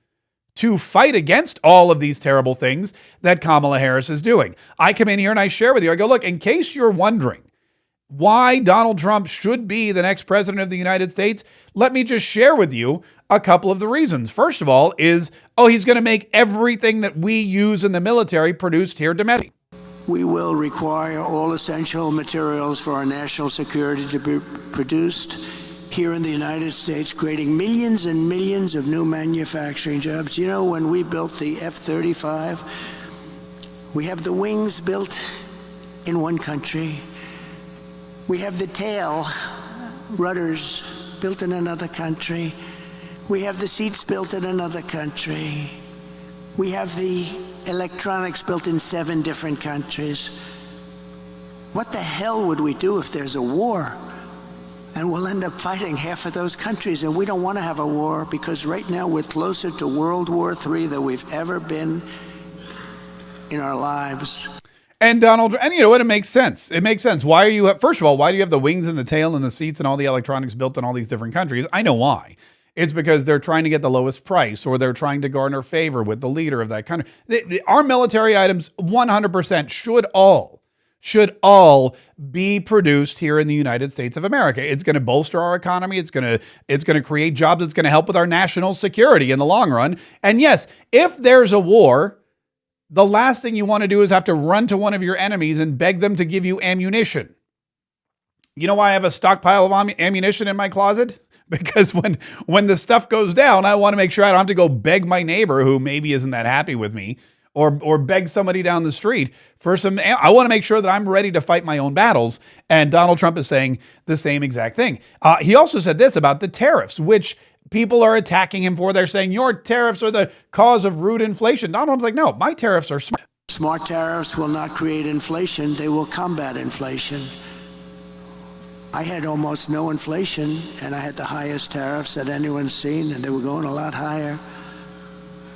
to fight against all of these terrible things that Kamala Harris is doing. I come in here and I share with you. I go, look, in case you're wondering why Donald Trump should be the next president of the United States, let me just share with you a couple of the reasons. First of all is, he's going to make everything that we use in the military produced here domestic. We will require all essential materials for our national security to be produced here in the United States, creating millions and millions of new manufacturing jobs. You know, when we built the F-35, we have the wings built in one country. We have the tail rudders built in another country. We have the seats built in another country. We have the electronics built in 7 different countries. What the hell would we do if there's a war? And we'll end up fighting half of those countries, and we don't want to have a war because right now we're closer to World War III than we've ever been in our lives. And Donald, and you know what? It makes sense. It makes sense. Why are you, first of all, why do you have the wings and the tail and the seats and all the electronics built in all these different countries? I know why. It's because they're trying to get the lowest price, or they're trying to garner favor with the leader of that country. Our military items 100% should all be produced here in the United States of America. It's going to bolster our economy. It's going to create jobs. It's going to help with our national security in the long run. And yes, if there's a war, the last thing you want to do is have to run to one of your enemies and beg them to give you ammunition. You know why I have a stockpile of ammunition in my closet? Because when the stuff goes down, I want to make sure I don't have to go beg my neighbor who maybe isn't that happy with me, or beg somebody down the street for some. I want to make sure that I'm ready to fight my own battles. And Donald Trump is saying the same exact thing. He also said this about the tariffs, which people are attacking him for. They're saying your tariffs are the cause of rude inflation. Donald Trump's like, no, my tariffs are smart. Smart tariffs will not create inflation. They will combat inflation. I had almost no inflation, and I had the highest tariffs that anyone's seen, and they were going a lot higher.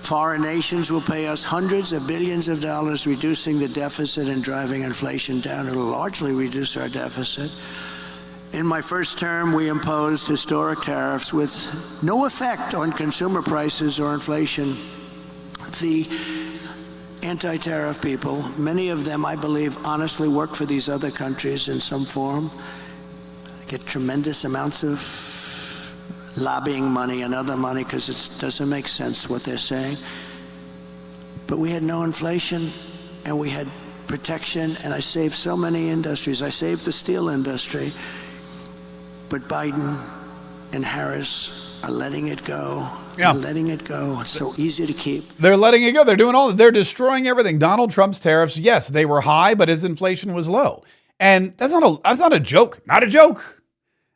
Foreign nations will pay us hundreds of billions of dollars, reducing the deficit and driving inflation down. It'll largely reduce our deficit. In my first term, we imposed historic tariffs with no effect on consumer prices or inflation. The anti-tariff people, many of them, I believe, honestly work for these other countries in some form, get tremendous amounts of lobbying money and other money because it doesn't make sense what they're saying. But we had no inflation, and we had protection, and I saved so many industries. I saved the steel industry. But Biden and Harris are letting it go. Yeah. They're letting it go. It's so easy to keep. They're letting it go. They're destroying everything. Donald Trump's tariffs, yes, they were high, but his inflation was low. And that's not a joke. Not a joke.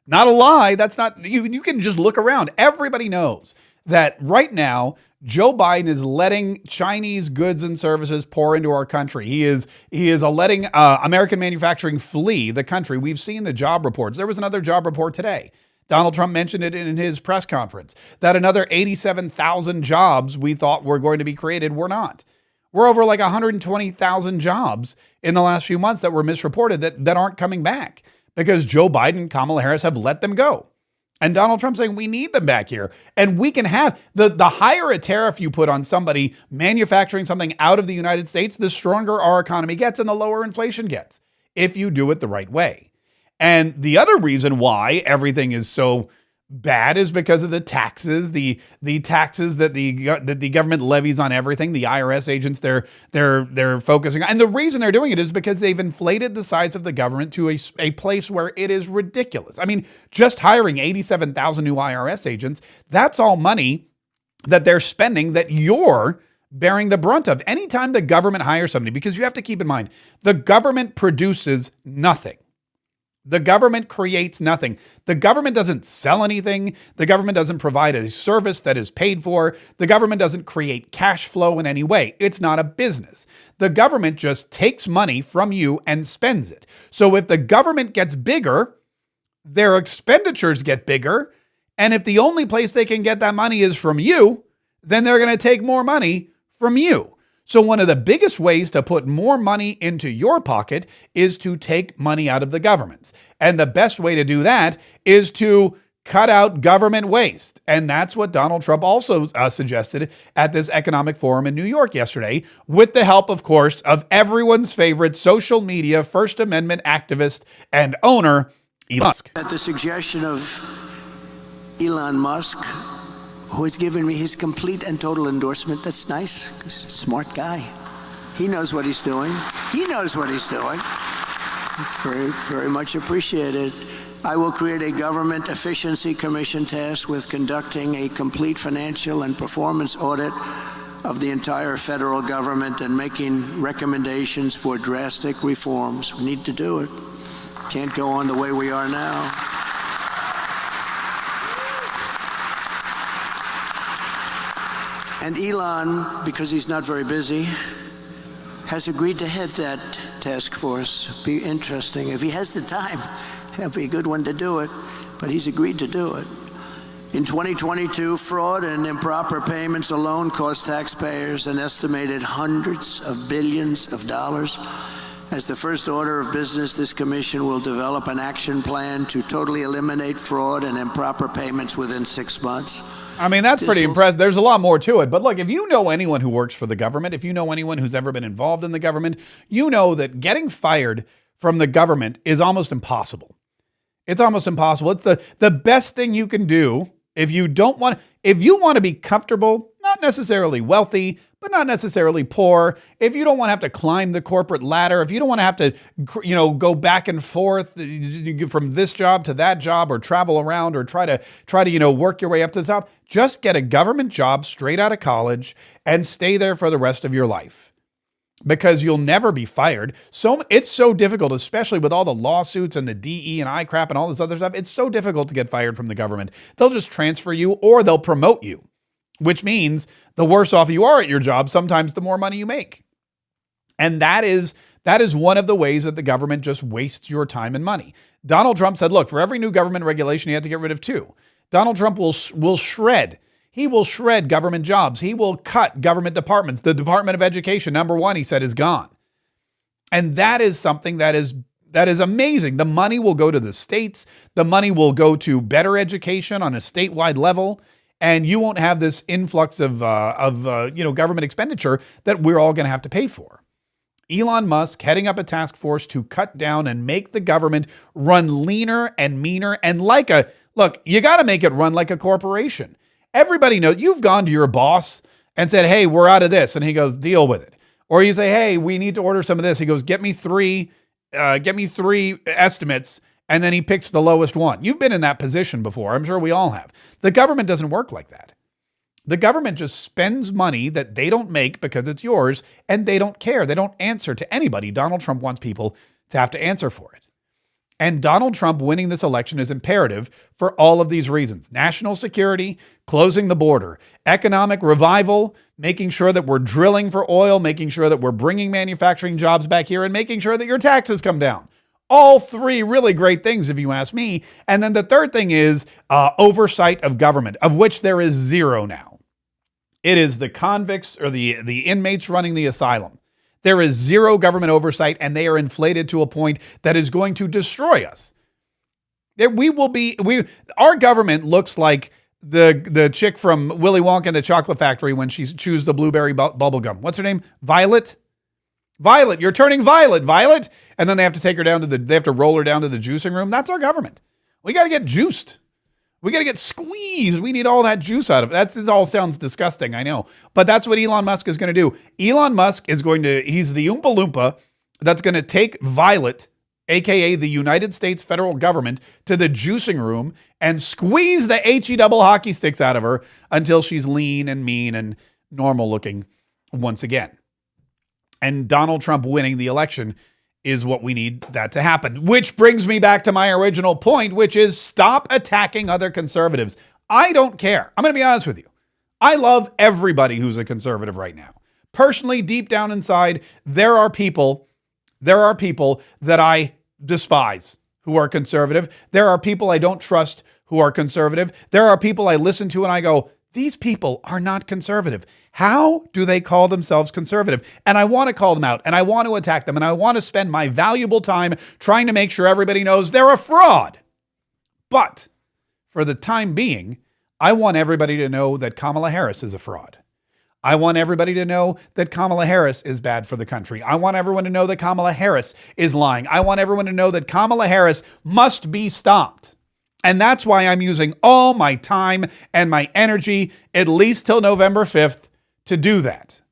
Not a lie. That's not, you can just look around. Everybody knows that right now, Joe Biden is letting Chinese goods and services pour into our country. He is letting American manufacturing flee the country. We've seen the job reports. There was another job report today. Donald Trump mentioned it in his press conference that another 87,000 jobs we thought were going to be created were not. We're over like 120,000 jobs in the last few months that were misreported that aren't coming back because Joe Biden and Kamala Harris have let them go. And Donald Trump saying we need them back here. And we can have the higher a tariff you put on somebody manufacturing something out of the United States, the stronger our economy gets and the lower inflation gets if you do it the right way. And the other reason why everything is so bad is because of the taxes, the taxes that the government levies on everything. The IRS agents they're focusing on, and the reason they're doing it is because they've inflated the size of the government to a place where it is ridiculous. I mean, just hiring 87,000 new IRS agents, that's all money that they're spending that you're bearing the brunt of. Anytime the government hires somebody, because you have to keep in mind, the government produces nothing. The government creates nothing. The government doesn't sell anything. The government doesn't provide a service that is paid for. The government doesn't create cash flow in any way. It's not a business. The government just takes money from you and spends it. So if the government gets bigger, their expenditures get bigger. And if the only place they can get that money is from you, then they're going to take more money from you. So one of the biggest ways to put more money into your pocket is to take money out of the government's. And the best way to do that is to cut out government waste. And that's what Donald Trump also suggested at this economic forum in New York yesterday, with the help, of course, of everyone's favorite social media First Amendment activist and owner, Elon Musk. At the suggestion of Elon Musk, who has given me his complete and total endorsement. That's nice. He's a smart guy. He knows what he's doing. He knows what he's doing. It's very, very much appreciated. I will create a government efficiency commission tasked with conducting a complete financial and performance audit of the entire federal government and making recommendations for drastic reforms. We need to do it. Can't go on the way we are now. And Elon, because he's not very busy, has agreed to head that task force. Be interesting. If he has the time, that'd be a good one to do it. But he's agreed to do it. In 2022, fraud and improper payments alone cost taxpayers an estimated hundreds of billions of dollars. As the first order of business, this commission will develop an action plan to totally eliminate fraud and improper payments within 6 months. I mean, that's pretty impressive. There's a lot more to it. But look, if you know anyone who works for the government, if you know anyone who's ever been involved in the government, you know that getting fired from the government is almost impossible. It's almost impossible. It's the best thing you can do if you want to be comfortable, not necessarily wealthy, but not necessarily poor. If you don't want to have to climb the corporate ladder, if you don't want to have to, go back and forth from this job to that job, or travel around, or try to work your way up to the top, just get a government job straight out of college and stay there for the rest of your life, because you'll never be fired. So it's so difficult, especially with all the lawsuits and the DE and I crap and all this other stuff. It's so difficult to get fired from the government. They'll just transfer you, or they'll promote you, which means the worse off you are at your job, sometimes the more money you make. And that is one of the ways that the government just wastes your time and money. Donald Trump said, look, for every new government regulation, you have to get rid of 2. Donald Trump will shred. He will shred government jobs. He will cut government departments. The Department of Education, number 1, he said, is gone. And that is something that is amazing. The money will go to the states. The money will go to better education on a statewide level. And you won't have this influx of government expenditure that we're all going to have to pay for. Elon Musk heading up a task force to cut down and make the government run leaner and meaner. And look, you got to make it run like a corporation. Everybody knows. You've gone to your boss and said, hey, we're out of this. And he goes, deal with it. Or you say, hey, we need to order some of this. He goes, get me three estimates. And then he picks the lowest one. You've been in that position before. I'm sure we all have. The government doesn't work like that. The government just spends money that they don't make because it's yours, and they don't care. They don't answer to anybody. Donald Trump wants people to have to answer for it. And Donald Trump winning this election is imperative for all of these reasons. National security, closing the border, economic revival, making sure that we're drilling for oil, making sure that we're bringing manufacturing jobs back here, and making sure that your taxes come down. All 3 really great things, if you ask me. And then the third thing is oversight of government, of which there is 0 now. It is the convicts or the inmates running the asylum. There is 0 government oversight, and they are inflated to a point that is going to destroy us. Our government looks like the chick from Willy Wonka and the Chocolate Factory when she chews the blueberry bubble gum. What's her name? Violet? Violet, you're turning violet, Violet. And then they have to take her down they have to roll her down to the juicing room. That's our government. We got to get juiced. We got to get squeezed. We need all that juice out of it. It all sounds disgusting, I know. But that's what Elon Musk is going to do. Elon Musk is he's the Oompa Loompa that's going to take Violet, aka the United States federal government, to the juicing room and squeeze the HE double hockey sticks out of her until she's lean and mean and normal looking once again. And Donald Trump winning the election is what we need that to happen. Which brings me back to my original point, which is stop attacking other conservatives. I don't care. I'm going to be honest with you. I love everybody who's a conservative right now. Personally, deep down inside, there are people that I despise who are conservative. There are people I don't trust who are conservative. There are people I listen to and I go, these people are not conservative. How do they call themselves conservative? And I want to call them out and I want to attack them and I want to spend my valuable time trying to make sure everybody knows they're a fraud. But for the time being, I want everybody to know that Kamala Harris is a fraud. I want everybody to know that Kamala Harris is bad for the country. I want everyone to know that Kamala Harris is lying. I want everyone to know that Kamala Harris must be stopped. And that's why I'm using all my time and my energy, at least till November 5th, to do that.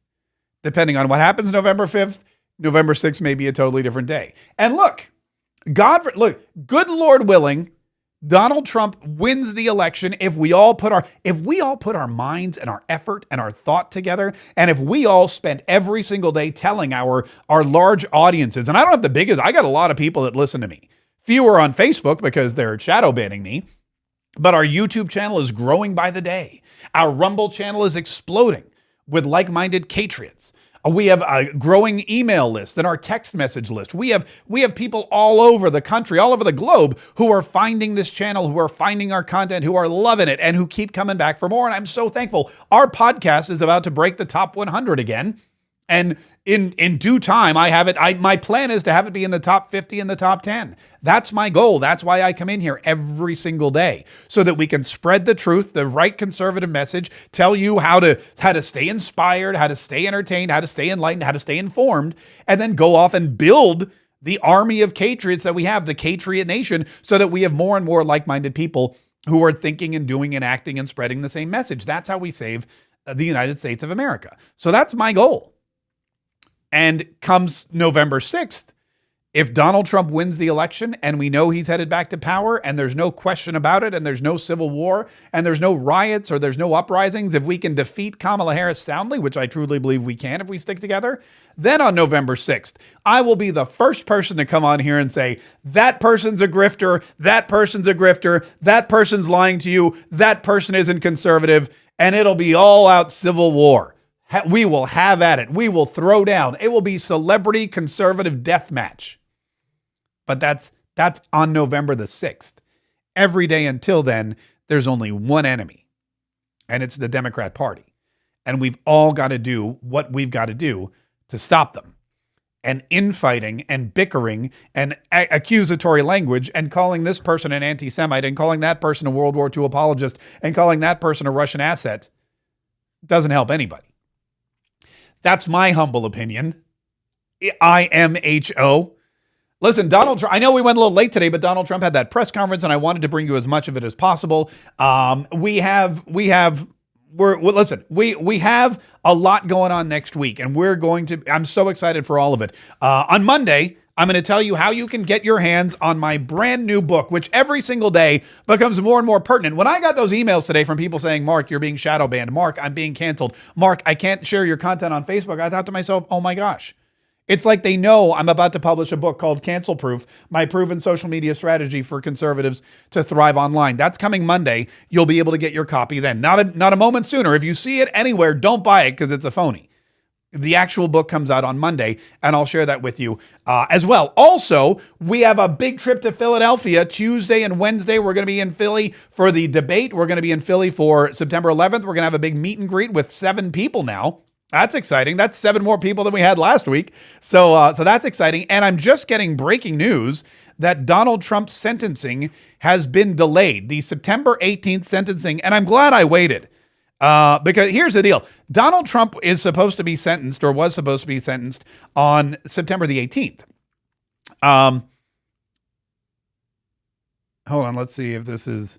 Depending on what happens November 5th, November 6th may be a totally different day. And look, good Lord willing, Donald Trump wins the election if we all put our minds and our effort and our thought together, and if we all spend every single day telling our large audiences, and I don't have the biggest, I got a lot of people that listen to me. Fewer on Facebook because they're shadow banning me, but our YouTube channel is growing by the day. Our Rumble channel is exploding with like-minded patriots. We have a growing email list and our text message list. We have people all over the country, all over the globe who are finding this channel, who are finding our content, who are loving it, and who keep coming back for more. And I'm so thankful. Our podcast is about to break the top 100 again. And in due time, my plan is to have it be in the top 50 and the top 10. That's my goal. That's why I come in here every single day, so that we can spread the truth, the right conservative message, tell you how to stay inspired, how to stay entertained, how to stay enlightened, how to stay informed, and then go off and build the army of patriots that we have, the Patriot Nation, so that we have more and more like-minded people who are thinking and doing and acting and spreading the same message. That's how we save the United States of America. So that's my goal. And comes November 6th, if Donald Trump wins the election and we know he's headed back to power and there's no question about it and there's no civil war and there's no riots or there's no uprisings, if we can defeat Kamala Harris soundly, which I truly believe we can if we stick together, then on November 6th, I will be the first person to come on here and say, that person's a grifter, that person's a grifter, that person's lying to you, that person isn't conservative, and it'll be all out civil war. We will have at it. We will throw down. It will be celebrity conservative death match. But that's on November the 6th. Every day until then, there's only one enemy, and it's the Democrat Party. And we've all got to do what we've got to do to stop them. And infighting and bickering and accusatory language and calling this person an anti-Semite and calling that person a World War II apologist and calling that person a Russian asset doesn't help anybody. That's my humble opinion. IMHO. Listen, Donald Trump, I know we went a little late today, but Donald Trump had that press conference and I wanted to bring you as much of it as possible. We have a lot going on next week and I'm so excited for all of it. On Monday, I'm going to tell you how you can get your hands on my brand new book, which every single day becomes more and more pertinent. When I got those emails today from people saying, Mark, you're being shadow banned. Mark, I'm being canceled. Mark, I can't share your content on Facebook. I thought to myself, oh my gosh. It's like they know I'm about to publish a book called Cancel Proof, my proven social media strategy for conservatives to thrive online. That's coming Monday. You'll be able to get your copy then. Not a moment sooner. If you see it anywhere, don't buy it because it's a phony. The actual book comes out on Monday, and I'll share that with you as well. Also, we have a big trip to Philadelphia. Tuesday and Wednesday, we're going to be in Philly for the debate. We're going to be in Philly for September 11th. We're going to have a big meet and greet with 7 people now. That's exciting. That's 7 more people than we had last week. So that's exciting. And I'm just getting breaking news that Donald Trump's sentencing has been delayed. The September 18th sentencing, and I'm glad I waited. Because here's the deal. Donald Trump is supposed to be sentenced or was supposed to be sentenced on September the 18th. Hold on. Let's see if this is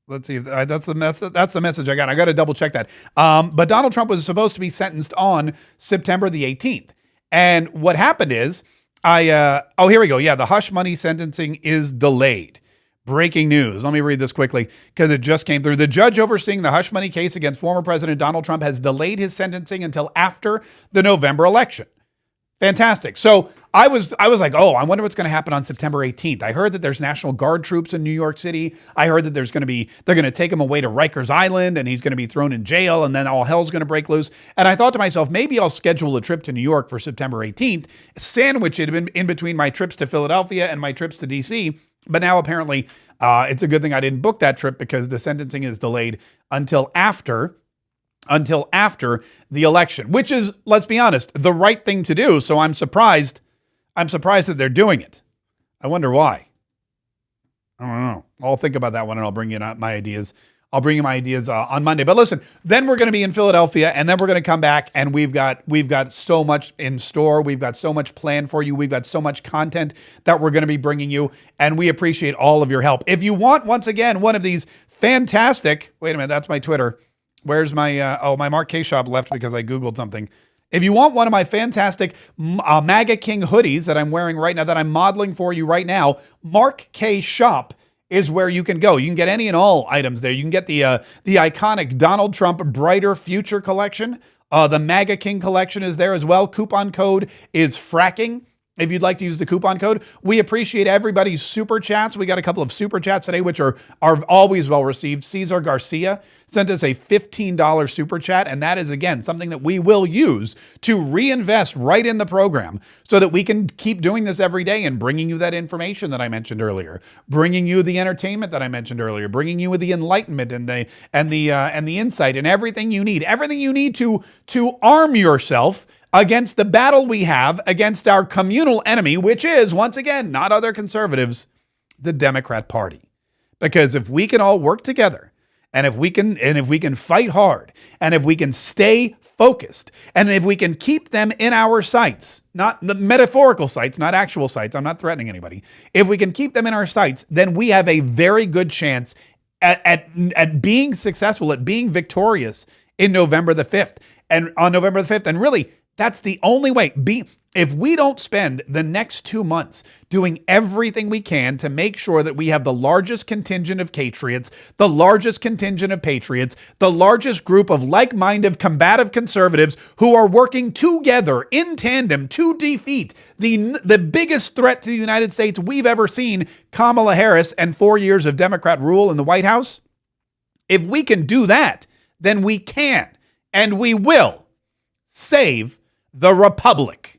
Let's see if that's the message I got. I got to double check that. But Donald Trump was supposed to be sentenced on September the 18th. And what happened is here we go. Yeah. The hush money sentencing is delayed. Breaking news. Let me read this quickly because it just came through. The judge overseeing the hush money case against former President Donald Trump has delayed his sentencing until after the November election. Fantastic. So I was like, oh, I wonder what's going to happen on September 18th. I heard that there's National Guard troops in New York City. I heard that they're going to take him away to Rikers Island and he's going to be thrown in jail and then all hell's going to break loose. And I thought to myself, maybe I'll schedule a trip to New York for September 18th, sandwich it in between my trips to Philadelphia and my trips to DC. But now apparently it's a good thing I didn't book that trip because the sentencing is delayed until after the election, which is, let's be honest, the right thing to do. So I'm surprised that they're doing it. I wonder why. I don't know. I'll think about that one and I'll bring you my ideas. I'll bring you my ideas on Monday. But listen, then we're going to be in Philadelphia and then we're going to come back and we've got so much in store. We've got so much planned for you. We've got so much content that we're going to be bringing you and we appreciate all of your help. If you want, once again, one of these fantastic, wait a minute, that's my Twitter. Where's my, my Mark K shop left because I Googled something. If you want one of my fantastic MAGA King hoodies that I'm wearing right now, that I'm modeling for you right now, Mark K shop is where you can go. You can get any and all items there. You can get the iconic Donald Trump Brighter Future collection. The MAGA King collection is there as well. Coupon code is fracking. If you'd like to use the coupon code, we appreciate everybody's super chats. We got a couple of super chats today, which are always well received. Cesar Garcia sent us a $15 super chat. And that is, again, something that we will use to reinvest right in the program so that we can keep doing this every day and bringing you that information that I mentioned earlier, bringing you the entertainment that I mentioned earlier, bringing you the enlightenment and the insight and everything you need to arm yourself against the battle we have against our communal enemy, which is, once again, not other conservatives, the Democrat Party. Because if we can all work together, and if we can fight hard, and if we can stay focused, and if we can keep them in our sights, not the metaphorical sights, not actual sights, I'm not threatening anybody. If we can keep them in our sights, then we have a very good chance at being successful, at being victorious in November the 5th. And on November the 5th, and really, that's the only way. If we don't spend the next 2 months doing everything we can to make sure that we have the largest contingent of patriots, the largest contingent of patriots, the largest group of like-minded combative conservatives who are working together in tandem to defeat the biggest threat to the United States we've ever seen, Kamala Harris and 4 years of Democrat rule in the White House, if we can do that, then we can and we will save the Republic.